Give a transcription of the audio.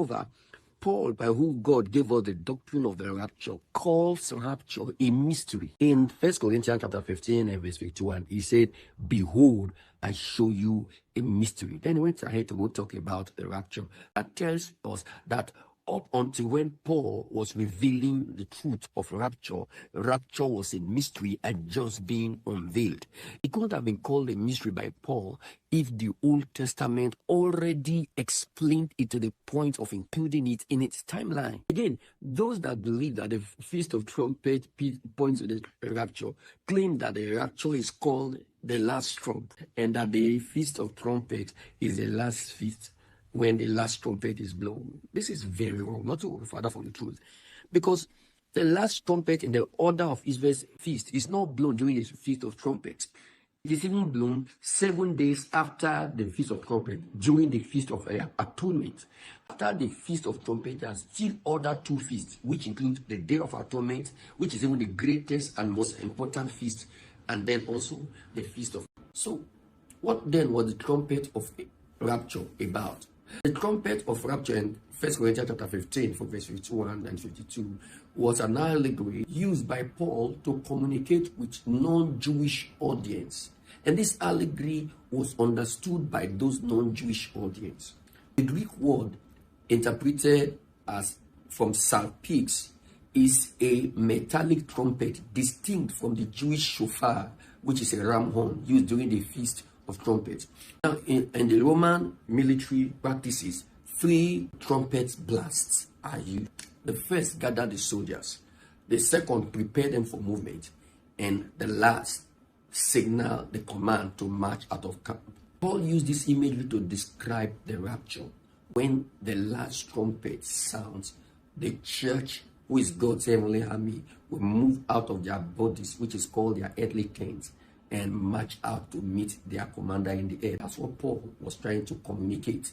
Moreover, Paul, by whom God gave us the doctrine of the rapture, calls rapture a mystery. In 1 Corinthians chapter 15 and verse 51, he said, behold, I show you a mystery. Then he went ahead to go talk about the rapture. That tells us that up until when Paul was revealing the truth of rapture, rapture was a mystery and just being unveiled. It couldn't have been called a mystery by Paul if the Old Testament already explained it to the point of including it in its timeline. Again, those that believe that the Feast of Trumpets points to the rapture claim that the rapture is called the Last Trumpet and that the Feast of Trumpets is the last feast when the last trumpet is blown. This is very wrong, not to further from the truth. Because the last trumpet in the order of Israel's feast is not blown during the Feast of Trumpets. It is even blown 7 days after the Feast of Trumpets, during the Feast of Atonement. After the Feast of Trumpets, there are still other 2 feasts, which include the Day of Atonement, which is even the greatest and most important feast, and then also the Feast of... So, what then was the trumpet of rapture about? The trumpet of rapture in 1 Corinthians chapter 15, from verse 51 and 52, was an allegory used by Paul to communicate with non-Jewish audience. And this allegory was understood by those non-Jewish audience. The Greek word interpreted as from salpix is a metallic trumpet distinct from the Jewish shofar, which is a ram horn used during the Feast of Trumpets. Now, in the Roman military practices, 3 trumpet blasts are used. The first gathered the soldiers, the second prepared them for movement, and the last signal the command to march out of camp. Paul used this imagery to describe the rapture. When the last trumpet sounds, the church, who is God's heavenly army, will move out of their bodies, which is called their earthly tents, and march out to meet their commander in the air. That's what Paul was trying to communicate.